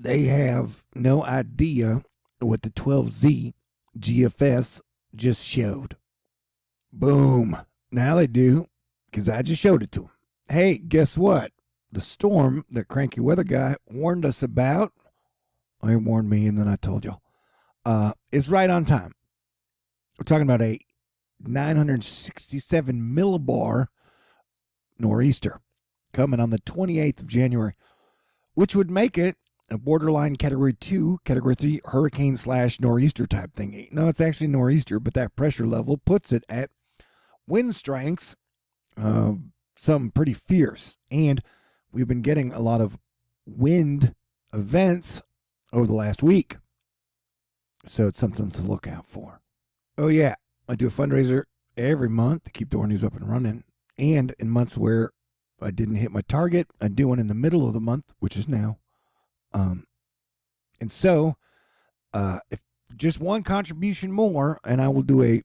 they have no idea what the 12Z GFS just showed. Boom. Now they do, because I just showed it to them. Hey, guess what? The storm that cranky weather guy warned us about, he warned me and then I told y'all, is right on time. We're talking about a 967 millibar nor'easter coming on the 28th of January, which would make it a borderline Category 2, Category 3 hurricane / nor'easter type thing. No, it's actually nor'easter, but that pressure level puts it at wind strengths, some pretty fierce. And we've been getting a lot of wind events over the last week. So it's something to look out for. Oh, yeah. I do a fundraiser every month to keep THORnews up and running. And in months where I didn't hit my target, I do one in the middle of the month, which is now. And so, if just one contribution more, and I will do a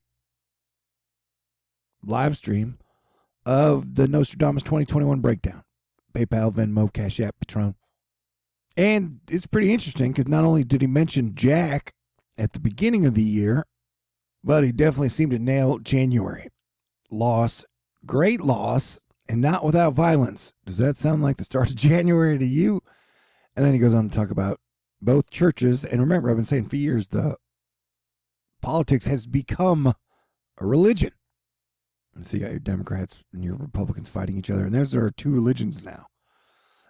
live stream of the Nostradamus 2021 breakdown. PayPal, Venmo, CashApp, Patron. And it's pretty interesting because not only did he mention Jack at the beginning of the year, but he definitely seemed to nail January. Loss, great loss, and not without violence. Does that sound like the start of January to you? And then he goes on to talk about both churches. And remember, I've been saying for years, the politics has become a religion. And so you got your Democrats and your Republicans fighting each other. And there are two religions now.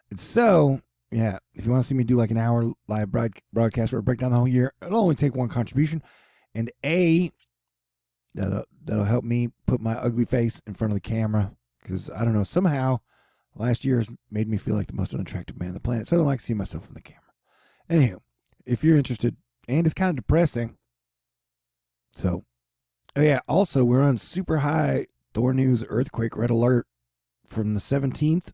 And so, yeah, if you want to see me do like an hour live broadcast where I break down the whole year, it'll only take one contribution. And that'll help me put my ugly face in front of the camera. Because, I don't know, somehow last year has made me feel like the most unattractive man on the planet. So I don't like seeing myself in the camera. Anywho, if you're interested, and it's kind of depressing. So, oh yeah, also we're on super high THORnews earthquake red alert from the 17th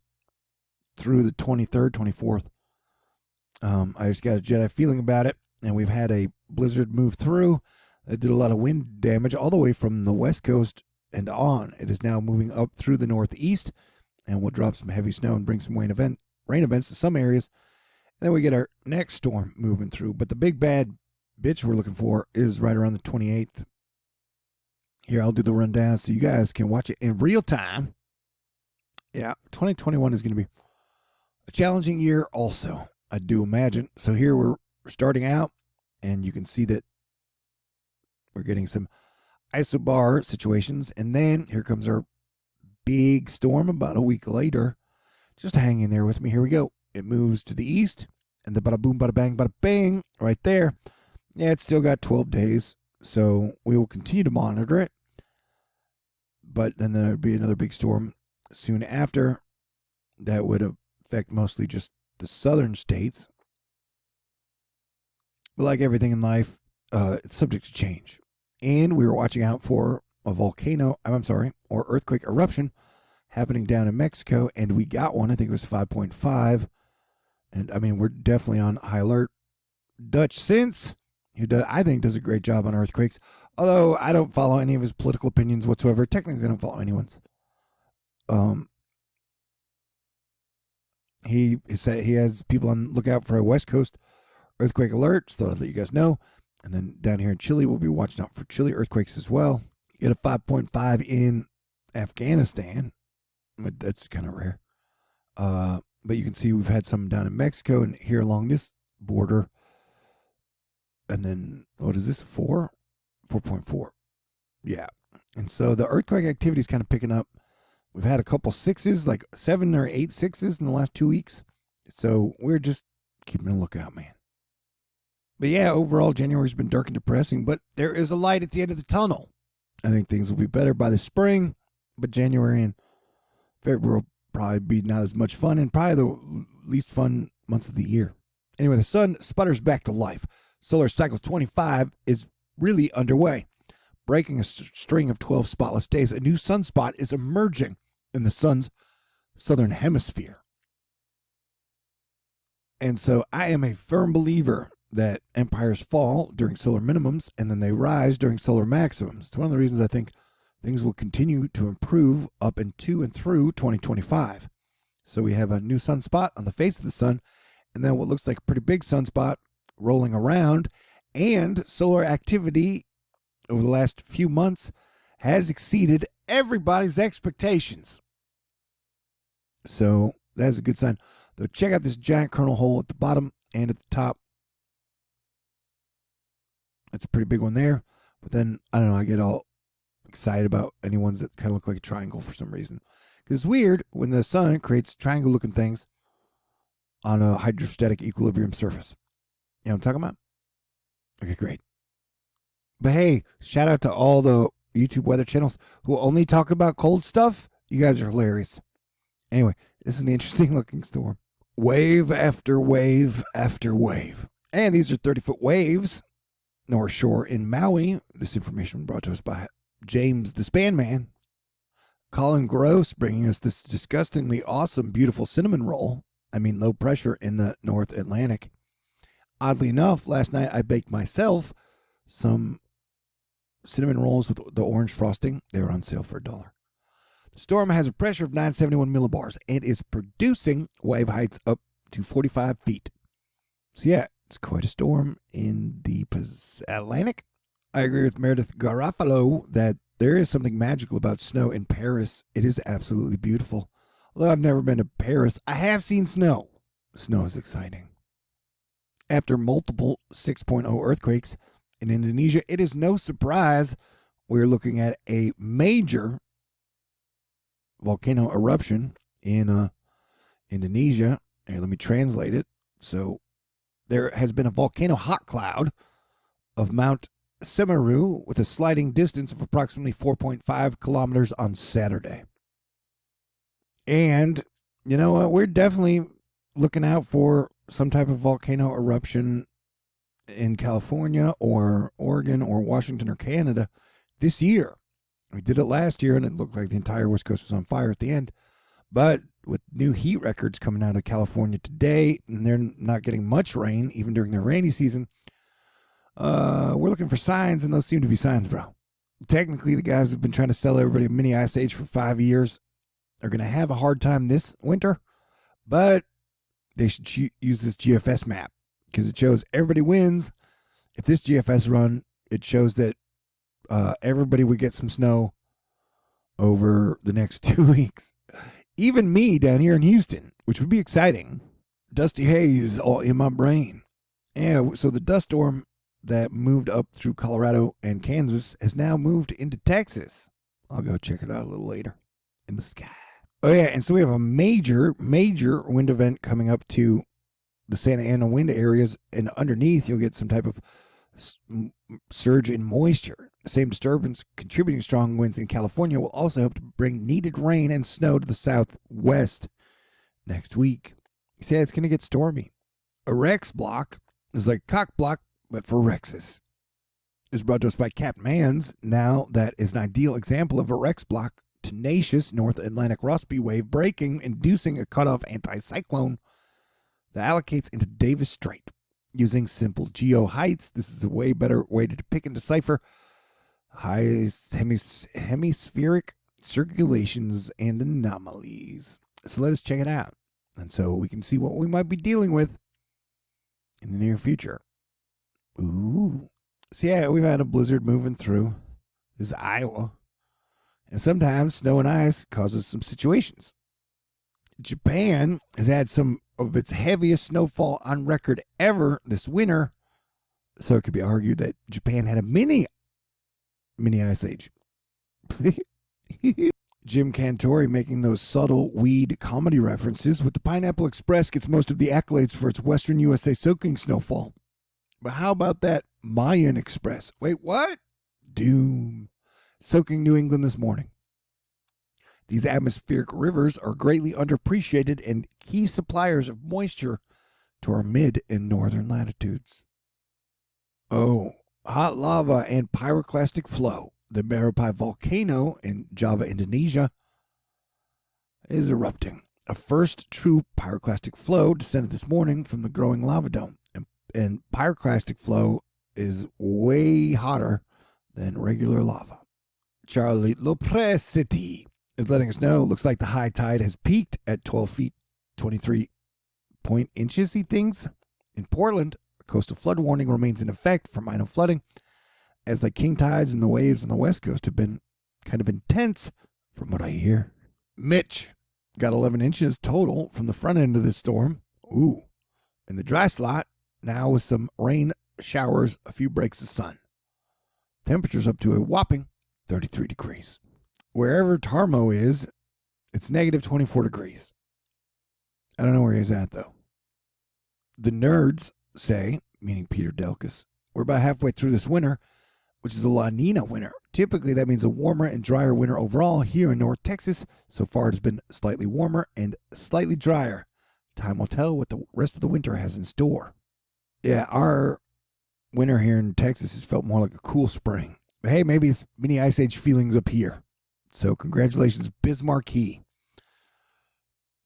through the 23rd, 24th. I just got a Jedi feeling about it, and we've had a blizzard move through. It did a lot of wind damage all the way from the west coast and on. It is now moving up through the northeast, and will drop some heavy snow and bring some rain events to some areas. And then we get our next storm moving through. But the big bad bitch we're looking for is right around the 28th. Here, I'll do the rundown so you guys can watch it in real time. Yeah, 2021 is going to be a challenging year also, I do imagine. So here we're starting out, and you can see that we're getting some isobar situations. And then here comes our big storm about a week later. Just hang in there with me. Here we go. It moves to the east, and the bada boom, bada bang, bada bang right there. Yeah, it's still got 12 days, so we will continue to monitor it. But then there would be another big storm soon after that would affect mostly just the southern states. But like everything in life, it's subject to change. And we were watching out for a volcano, or earthquake eruption happening down in Mexico, and we got one. I think it was 5.5. And I mean, we're definitely on high alert. Dutch Since, who I think does a great job on earthquakes, although I don't follow any of his political opinions whatsoever. Technically, I don't follow anyone's. He said he has people on lookout for a West Coast earthquake alert, so I'll let you guys know. And then down here in Chile, we'll be watching out for Chile earthquakes as well. You get a 5.5 in Afghanistan, but that's kind of rare. But you can see we've had some down in Mexico and here along this border. And then, what is this, 4? 4.4. Yeah. And so the earthquake activity is kind of picking up. We've had a couple 6s, like 7 or 8 6s in the last 2 weeks. So we're just keeping a lookout, man. But yeah, overall, January's been dark and depressing, but there is a light at the end of the tunnel. I think things will be better by the spring, but January and February will probably be not as much fun, and probably the least fun months of the year. Anyway, the sun sputters back to life. Solar cycle 25 is really underway. Breaking a string of 12 spotless days, a new sunspot is emerging in the sun's southern hemisphere. And so I am a firm believer that empires fall during solar minimums and then they rise during solar maximums. It's one of the reasons I think things will continue to improve up into and through 2025. So we have a new sunspot on the face of the sun, and then what looks like a pretty big sunspot rolling around, and solar activity over the last few months has exceeded everybody's expectations. So that's a good sign. Though check out this giant coronal hole at the bottom and at the top. That's a pretty big one there. But then, I don't know, I get all excited about any ones that kind of look like a triangle for some reason. Because it's weird when the sun creates triangle-looking things on a hydrostatic equilibrium surface. You know what I'm talking about? Okay, great. But hey, shout out to all the YouTube weather channels who only talk about cold stuff. You guys are hilarious. Anyway, this is an interesting looking storm. Wave after wave after wave. And these are 30-foot waves. North Shore in Maui. This information brought to us by James the Span Man. Colin Gross bringing us this disgustingly awesome, beautiful cinnamon roll. I mean, low pressure in the North Atlantic. Oddly enough, last night I baked myself some cinnamon rolls with the orange frosting. They were on sale for $1. The storm has a pressure of 971 millibars and is producing wave heights up to 45 feet. So yeah, it's quite a storm in the Atlantic. I agree with Meredith Garofalo that there is something magical about snow in Paris. It is absolutely beautiful. Although I've never been to Paris, I have seen snow. Snow is exciting. After multiple 6.0 earthquakes in Indonesia, it is no surprise we're looking at a major volcano eruption in Indonesia. And let me translate it. So there has been a volcano hot cloud of Mount Semeru with a sliding distance of approximately 4.5 kilometers on Saturday. And you know what? We're definitely looking out for some type of volcano eruption in California or Oregon or Washington or Canada this year. We did it last year and it looked like the entire West Coast was on fire at the end. But with new heat records coming out of California today, and they're not getting much rain even during their rainy season, we're looking for signs, and those seem to be signs, bro. Technically, the guys who've been trying to sell everybody a mini ice age for 5 years are going to have a hard time this winter, but they should use this GFS map because it shows everybody wins. If this GFS run, it shows that everybody would get some snow over the next 2 weeks. Even me down here in Houston, which would be exciting. Dusty haze all in my brain. Yeah, so the dust storm that moved up through Colorado and Kansas has now moved into Texas. I'll go check it out a little later in the sky. Oh, yeah, and so we have a major wind event coming up to the Santa Ana wind areas, and underneath you'll get some type of surge in moisture. The same disturbance contributing strong winds in California will also help to bring needed rain and snow to the southwest next week. You see, it's going to get stormy. A Rex block is like cock block, but for Rexes. This is brought to us by Captain Mans. Now that is an ideal example of a Rex block. Tenacious North Atlantic Rossby wave breaking, inducing a cutoff anticyclone that allocates into Davis Strait. Using simple geo heights, this is a way better way to pick and decipher high hemispheric circulations and anomalies. So let us check it out. And so we can see what we might be dealing with in the near future. Ooh. So yeah, we've had a blizzard moving through. This is Iowa. And sometimes snow and ice causes some situations. Japan has had some of its heaviest snowfall on record ever this winter. So it could be argued that Japan had a mini ice age. Jim Cantori making those subtle weed comedy references with the Pineapple Express gets most of the accolades for its Western USA soaking snowfall. But how about that Mayan Express? Wait, what? Doom. Soaking New England this morning. These atmospheric rivers are greatly underappreciated and key suppliers of moisture to our mid and northern latitudes. Oh, hot lava and pyroclastic flow. The Merapi volcano in Java, Indonesia, is erupting. A first true pyroclastic flow descended this morning from the growing lava dome. And pyroclastic flow is way hotter than regular lava. Charlie Lopez City is letting us know. Looks like the high tide has peaked at 12 feet 23 point inches-y things. In Portland, a coastal flood warning remains in effect for minor flooding, as the king tides and the waves on the west coast have been kind of intense, from what I hear. Mitch got 11 inches total from the front end of this storm. Ooh. And the dry slot, now with some rain showers, a few breaks of sun. Temperatures up to a whopping 33 degrees. Wherever Tarmo is, it's negative 24 degrees. I don't know where he's at, though. The nerds say, meaning Peter Delkus, we're about halfway through this winter, which is a La Nina winter. Typically, that means a warmer and drier winter overall here in North Texas. So far, it's been slightly warmer and slightly drier. Time will tell what the rest of the winter has in store. Yeah, our winter here in Texas has felt more like a cool spring. But hey, maybe it's mini Ice Age feelings up here. So congratulations, Bismarcky.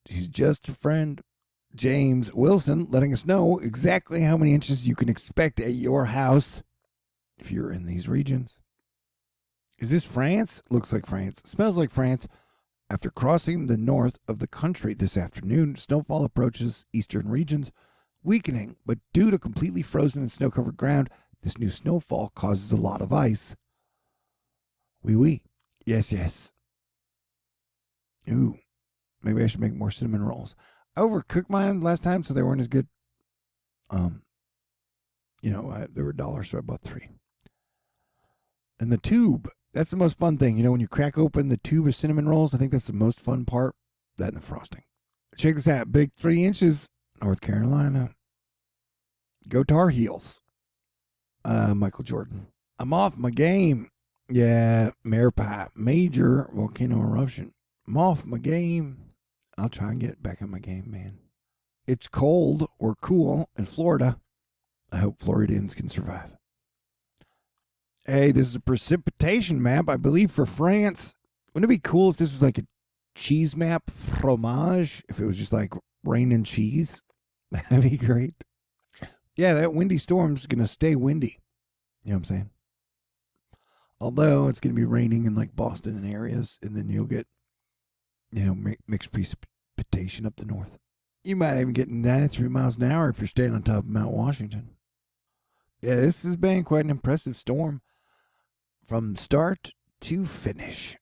She's just a friend. James Wilson letting us know exactly how many inches you can expect at your house if you're in these regions. Is this France? Looks like France. Smells like France. After crossing the north of the country this afternoon, snowfall approaches eastern regions, weakening, but due to completely frozen and snow-covered ground, this new snowfall causes a lot of ice. Oui, oui. Yes, yes. Ooh, maybe I should make more cinnamon rolls. I overcooked mine last time, so they weren't as good. They were $1, so I bought 3. And the tube, that's the most fun thing. When you crack open the tube of cinnamon rolls, I think that's the most fun part. That and the frosting. Check this out. Big 3 inches, North Carolina. Go Tar Heels. Michael Jordan. I'm off my game. Yeah, Mare Pie. Major volcano eruption. I'm off my game. I'll try and get back on my game, man. It's cold or cool in Florida. I hope Floridians can survive. Hey, this is a precipitation map, I believe, for France. Wouldn't it be cool if this was like a cheese map, fromage, if it was just like rain and cheese? That'd be great. Yeah, that windy storm's going to stay windy. You know what I'm saying? Although it's going to be raining in like Boston and areas, and then you'll get, mixed precipitation up the north. You might even get 93 miles an hour if you're staying on top of Mount Washington. Yeah, this has been quite an impressive storm from start to finish.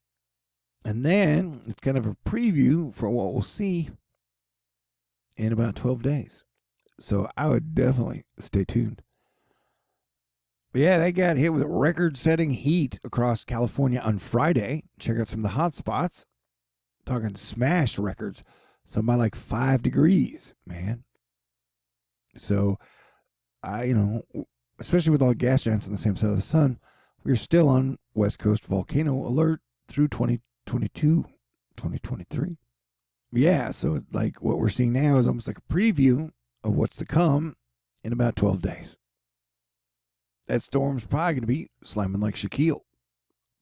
And then it's kind of a preview for what we'll see in about 12 days. So I would definitely stay tuned. But yeah, they got hit with record-setting heat across California on Friday. Check out some of the hot spots. Talking smashed records. Some by like 5 degrees, man. So, especially with all the gas giants on the same side of the sun, we're still on West Coast volcano alert through 2022, 2023. Yeah, so like what we're seeing now is almost like a preview of what's to come in about 12 days. That storm's probably going to be slamming like Shaquille.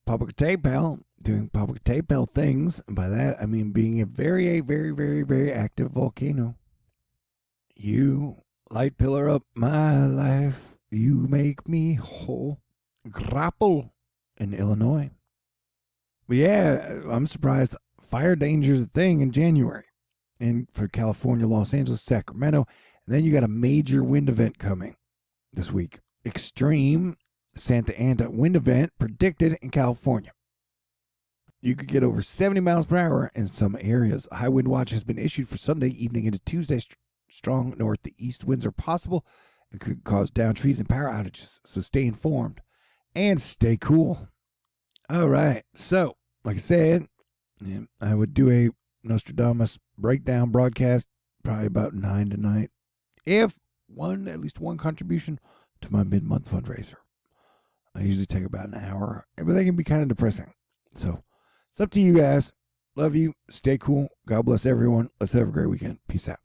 Popocatépetl doing Popocatépetl things, and by that I mean being a very, very, very, very active volcano. You light pillar up my life, you make me whole. Grapple in Illinois. But yeah, I'm surprised fire danger is a thing in January. And for California, Los Angeles, Sacramento. And then you got a major wind event coming this week. Extreme Santa Ana wind event predicted in California. You could get over 70 miles per hour in some areas. A high wind watch has been issued for Sunday evening into Tuesday. Strong north to east winds are possible and could cause downed trees and power outages. So stay informed and stay cool. All right. So, like I said, I would do a Nostradamus breakdown broadcast probably about 9 tonight. If at least one contribution to my mid-month fundraiser. I usually take about an hour, but they can be kind of depressing. So, it's up to you guys. Love you. Stay cool. God bless everyone. Let's have a great weekend. Peace out.